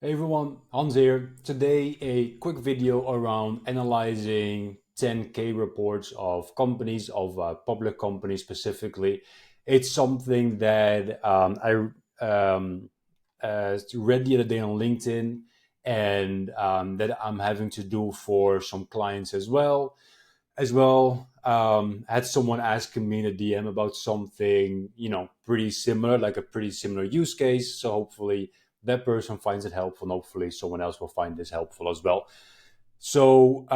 Hey everyone, Hans here. Today, a quick video around analyzing 10K reports of companies, of public companies specifically. It's something that I read the other day on LinkedIn and that I'm having to do for some clients as well. I had someone asking me in a DM about something, pretty similar, like a pretty similar use case. So hopefully that person finds it helpful, and hopefully someone else will find this helpful as well. So,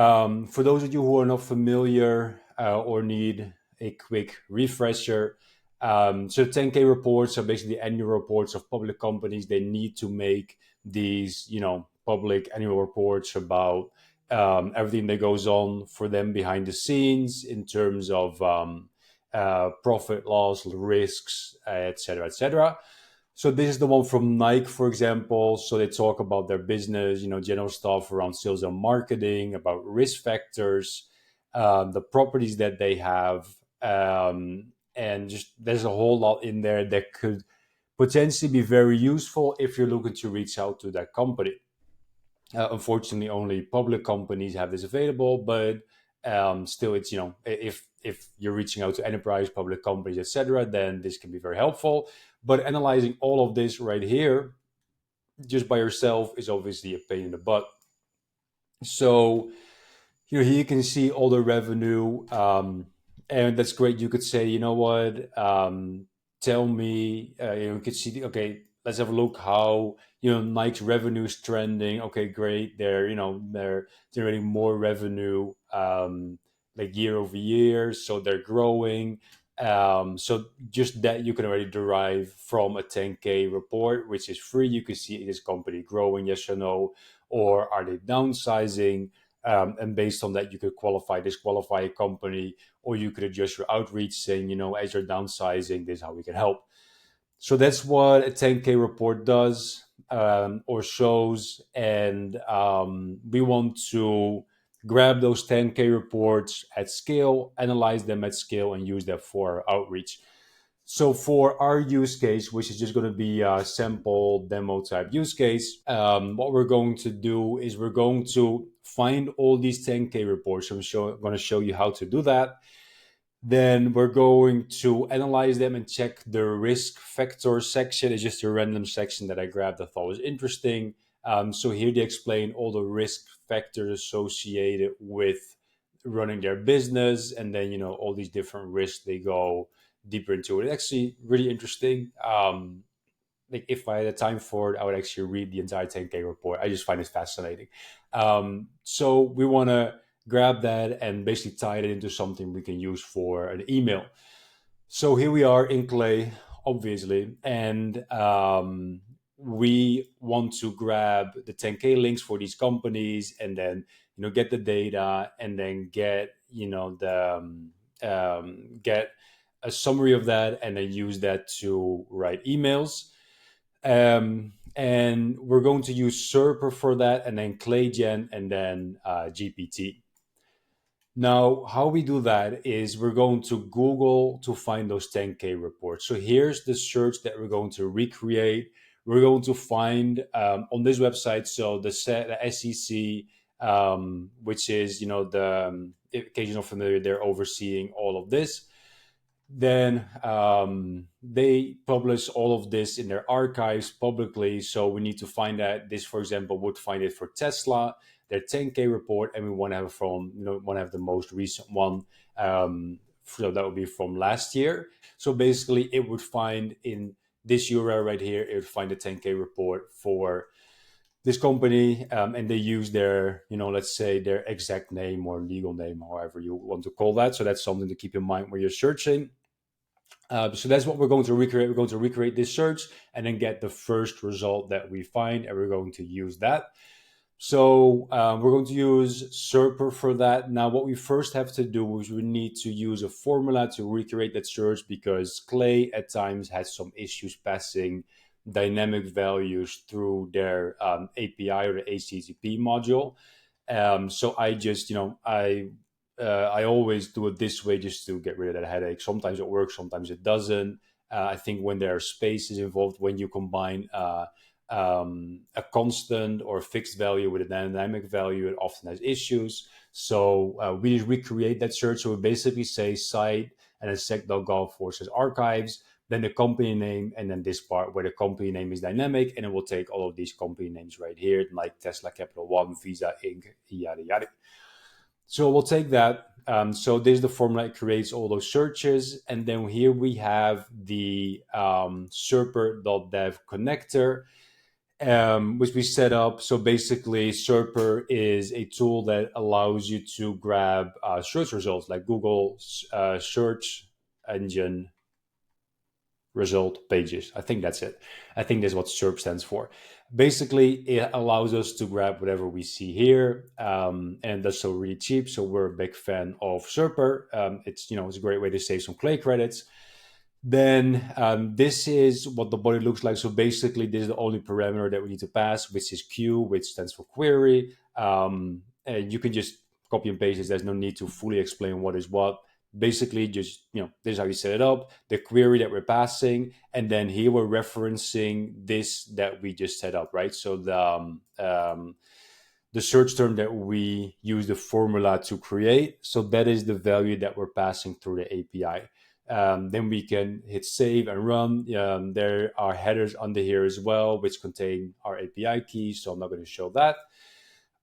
for those of you who are not familiar or need a quick refresher, so 10K reports are basically annual reports of public companies. They need to make these, public annual reports about everything that goes on for them behind the scenes in terms of profit, loss, risks, et cetera, et cetera. So this is the one from Nike, for example. So they talk about their business, general stuff around sales and marketing, about risk factors, the properties that they have, and just there's a whole lot in there that could potentially be very useful if you're looking to reach out to that company. Unfortunately, only public companies have this available, but still, it's if you're reaching out to enterprise, public companies, etc., then this can be very helpful. But analyzing all of this right here, just by yourself, is obviously a pain in the butt. So here you can see all the revenue, and that's great. You could say, you know what, tell me, you could see, okay, let's have a look how Nike's revenue is trending. Okay, great, they're generating more revenue, like year over year, so they're growing. So just that you can already derive from a 10K report, which is free. You can see, is this company growing, yes or no, or are they downsizing? And based on that, you could qualify, disqualify a company, or you could adjust your outreach saying, as you're downsizing, this is how we can help. So that's what a 10K report does, or shows. And we want to grab those 10K reports at scale, analyze them at scale, and use that for our outreach. So for our use case, which is just going to be a sample demo type use case, what we're going to do is we're going to find all these 10K reports. I'm going to show you how to do that. Then we're going to analyze them and check the risk factor section. It's just a random section that I grabbed that I thought was interesting. So here they explain all the risk factors associated with running their business, and then all these different risks they go deeper into it. It's actually really interesting. Like if I had the time for it, I would actually read the entire 10K report. I just find it fascinating. So we want to grab that and basically tie it into something we can use for an email. So here we are in Clay, obviously, and we want to grab the 10K links for these companies, and then get the data, and then get get a summary of that, and then use that to write emails. And we're going to use Serper for that, and then ClayGen, and then GPT. Now, how we do that is we're going to Google to find those 10K reports. So here's the search that we're going to recreate. We're going to find on this website, so the SEC, which is, in case you're not familiar, they're overseeing all of this. Then they publish all of this in their archives publicly. So we need to find that. This, for example, would find it for Tesla, their 10K report, and we want to have want to have the most recent one. So that would be from last year. So basically, it would find in this URL right here, it would find the 10K report for this company, and they use their, let's say their exact name or legal name, however you want to call that. So that's something to keep in mind when you're searching. So that's what we're going to recreate. We're going to recreate this search and then get the first result that we find, and we're going to use that. So we're going to use Surper for that. Now, what we first have to do is we need to use a formula to recreate that search, because Clay at times has some issues passing dynamic values through their API or the HTTP module. So I just, I always do it this way just to get rid of that headache. Sometimes it works, sometimes it doesn't. I think when there are spaces involved, when you combine a constant or a fixed value with a dynamic value, it often has issues. So we recreate that search. So we basically say site and then sec.gov/archives, then the company name, and then this part where the company name is dynamic, and it will take all of these company names right here, like Tesla Capital One, Visa Inc., yada yada. So we'll take that. So this is the formula that creates all those searches. And then here we have the Serper.dev connector, which we set up. So basically, Surper is a tool that allows you to grab search results like Google search engine result pages. I think that's it. I think that's what SERP stands for. Basically, it allows us to grab whatever we see here, and that's so really cheap. So we're a big fan of Serper. It's it's a great way to save some Clay credits. Then this is what the body looks like. So basically, this is the only parameter that we need to pass, which is Q, which stands for query. And you can just copy and paste this. There's no need to fully explain what is what. Basically, just this is how you set it up. The query that we're passing, and then here we're referencing this that we just set up, right? So the search term that we use the formula to create. So that is the value that we're passing through the API. Then we can hit save and run. There are headers under here as well, which contain our API keys. So I'm not going to show that.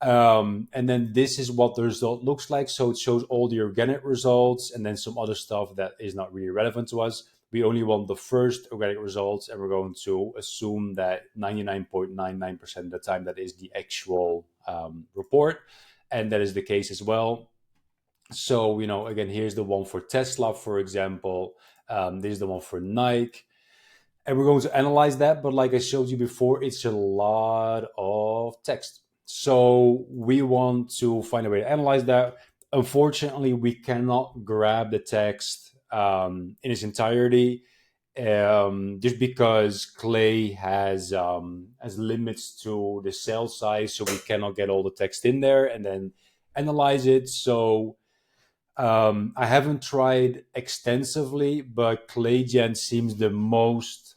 And then this is what the result looks like. So it shows all the organic results and then some other stuff that is not really relevant to us. We only want the first organic results, and we're going to assume that 99.99% of the time that is the actual report. And that is the case as well. So, again, here's the one for Tesla, for example. This is the one for Nike. And we're going to analyze that. But like I showed you before, it's a lot of text. So we want to find a way to analyze that. Unfortunately, we cannot grab the text in its entirety, just because Clay has limits to the cell size, so we cannot get all the text in there and then analyze it. So I haven't tried extensively, but ClayGen seems the most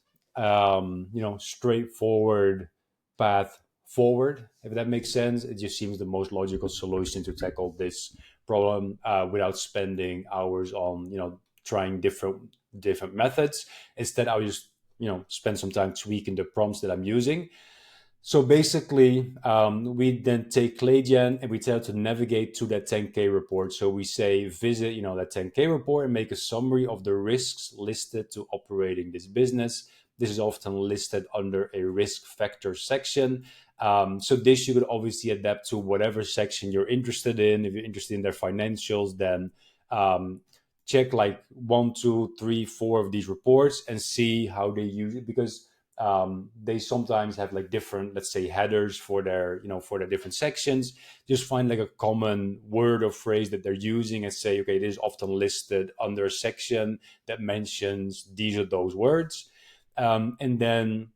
straightforward path forward, if that makes sense. It just seems the most logical solution to tackle this problem without spending hours on trying different methods. Instead, I'll just spend some time tweaking the prompts that I'm using. So basically, we then take ClayGen and we tell it to navigate to that 10K report. So we say visit that 10K report and make a summary of the risks listed to operating this business. This is often listed under a risk factor section. So this you could obviously adapt to whatever section you're interested in. If you're interested in their financials, then check like 1, 2, 3, 4 of these reports and see how they use it, because they sometimes have like different, let's say, headers for their different sections. Just find like a common word or phrase that they're using and say, okay, this is often listed under a section that mentions these or those words. And then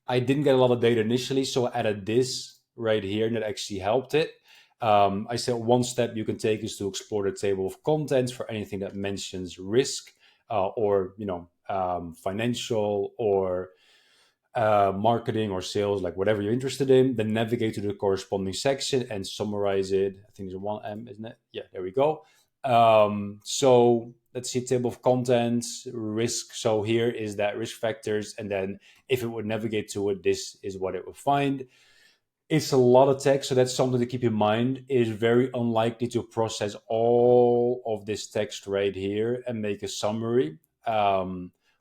I didn't get a lot of data initially, so I added this right here, and that actually helped it. I said one step you can take is to explore the table of contents for anything that mentions risk or financial or marketing or sales, like whatever you're interested in. Then navigate to the corresponding section and summarize it. I think there's 1M, isn't it? Yeah, there we go. So let's see, table of contents, risk. So here is that risk factors. And then if it would navigate to it, this is what it would find. It's a lot of text, so that's something to keep in mind. It is very unlikely to process all of this text right here and make a summary.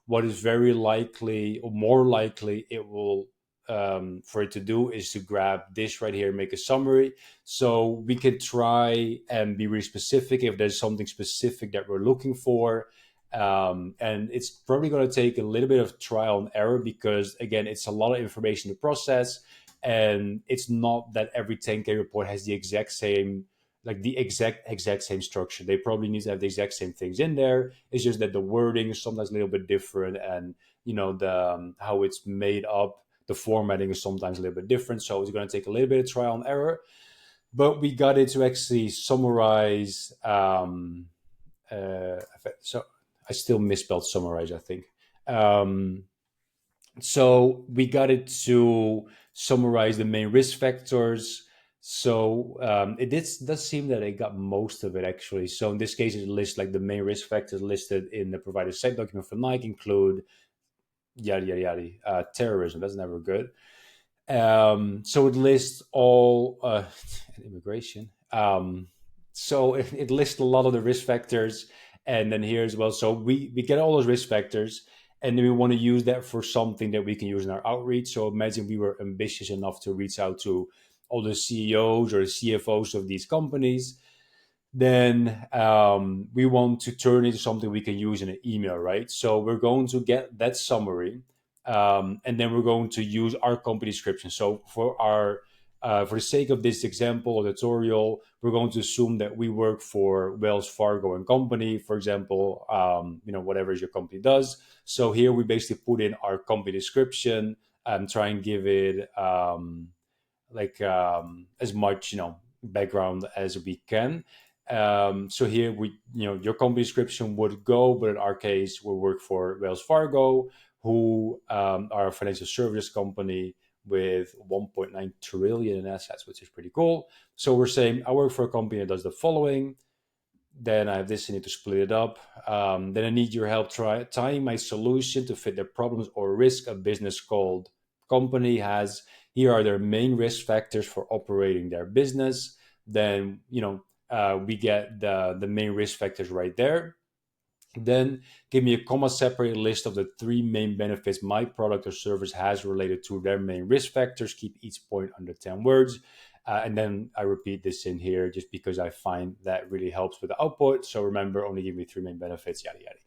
What is very likely, or more likely, it will for it to do is to grab this right here and make a summary. So we could try and be really specific if there's something specific that we're looking for. And it's probably going to take a little bit of trial and error, because again, it's a lot of information to process, and it's not that every 10K report has the exact same same structure. They probably need to have the exact same things in there. It's just that the wording is sometimes a little bit different, and the how it's made up, the formatting is sometimes a little bit different. So it's going to take a little bit of trial and error, but we got it to actually summarize. So I still misspelled summarize, I think. So we got it to summarize the main risk factors. So does seem that I got most of it actually. So in this case, it lists like the main risk factors listed in the provider site document for Nike include yada yada yada. Terrorism, that's never good. So it lists all immigration. So it lists a lot of the risk factors, and then here as well. So we get all those risk factors, and then we want to use that for something that we can use in our outreach. So imagine we were ambitious enough to reach out to all the CEOs or CFOs of these companies, then we want to turn it into something we can use in an email, right? So we're going to get that summary, and then we're going to use our company description. So for the sake of this example or tutorial, we're going to assume that we work for Wells Fargo and Company, for example, whatever your company does. So here we basically put in our company description and try and give it as much background as we can. So here your company description would go, but in our case, we work for Wells Fargo, who are a financial service company with 1.9 trillion in assets, which is pretty cool. So we're saying I work for a company that does the following. Then I have this, I need to split it up. Then I need your help tying my solution to fit the problems or risk a business called company has. Here are their main risk factors for operating their business. Then, we get the main risk factors right there. Then give me a comma separated list of the three main benefits my product or service has related to their main risk factors. Keep each point under 10 words. And then I repeat this in here just because I find that really helps with the output. So remember, only give me three main benefits, yada, yada.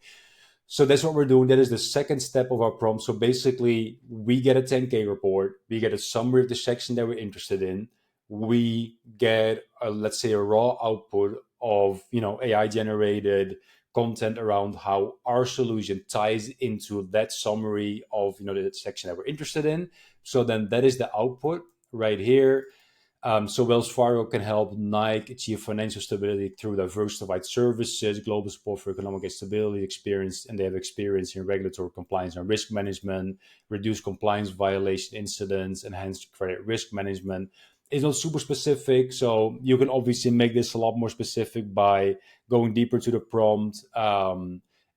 So that's what we're doing. That is the second step of our prompt. So basically, we get a 10K report. We get a summary of the section that we're interested in. We get, let's say, a raw output of AI generated content around how our solution ties into that summary of the section that we're interested in. So then that is the output right here. So Wells Fargo can help Nike achieve financial stability through diversified services, global support for economic stability, experience, and they have experience in regulatory compliance and risk management, reduce compliance violation incidents, enhanced credit risk management. It's not super specific, so you can obviously make this a lot more specific by going deeper to the prompt,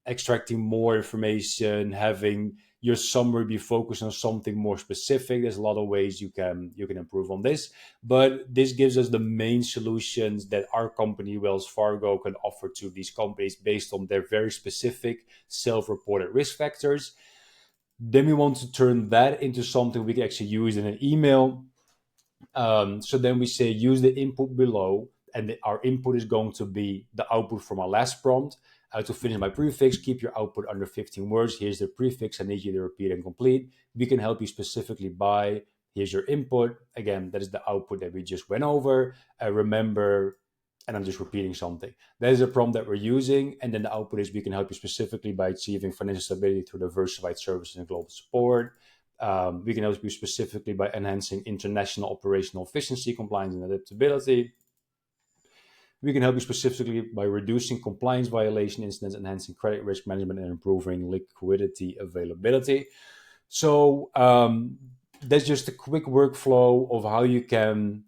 extracting more information, having your summary be focused on something more specific. There's a lot of ways you can improve on this, but this gives us the main solutions that our company Wells Fargo can offer to these companies based on their very specific self-reported risk factors. Then we want to turn that into something we can actually use in an email. So then we say use the input below, and our input is going to be the output from our last prompt. To finish my prefix, keep your output under 15 words. Here's the prefix I need you to repeat and complete. We can help you specifically by, here's your input. Again, that is the output that we just went over. Remember, and I'm just repeating something. That is a prompt that we're using. And then the output is we can help you specifically by achieving financial stability through diversified services and global support. We can help you specifically by enhancing international operational efficiency, compliance, and adaptability. We can help you specifically by reducing compliance violation incidents, enhancing credit risk management, and improving liquidity availability. So that's just a quick workflow of how you can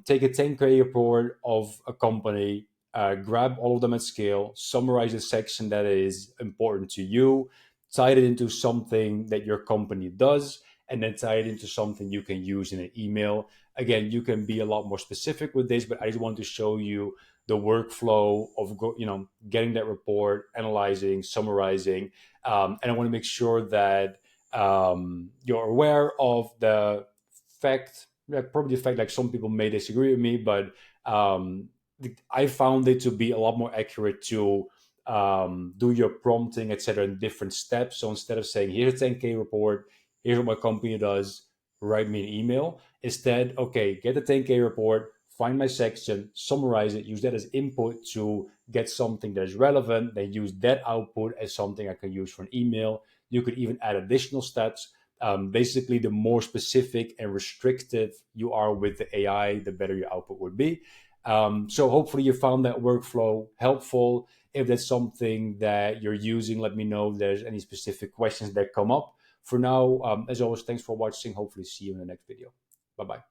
take a 10K report of a company, grab all of them at scale, summarize a section that is important to you, tie it into something that your company does, and then tie it into something you can use in an email. Again, you can be a lot more specific with this, but I just want to show you the workflow of getting that report, analyzing, summarizing, and I want to make sure that you're aware of the fact, probably the fact, like some people may disagree with me, but I found it to be a lot more accurate to do your prompting, etc., in different steps. So instead of saying, here's a 10K report, here's what my company does, write me an email. Instead, okay, get the 10K report, find my section, summarize it, use that as input to get something that is relevant, then use that output as something I can use for an email. You could even add additional steps. Basically, the more specific and restrictive you are with the AI, the better your output would be. So hopefully you found that workflow helpful. If that's something that you're using, let me know if there's any specific questions that come up. For now, as always, thanks for watching. Hopefully see you in the next video. Bye bye.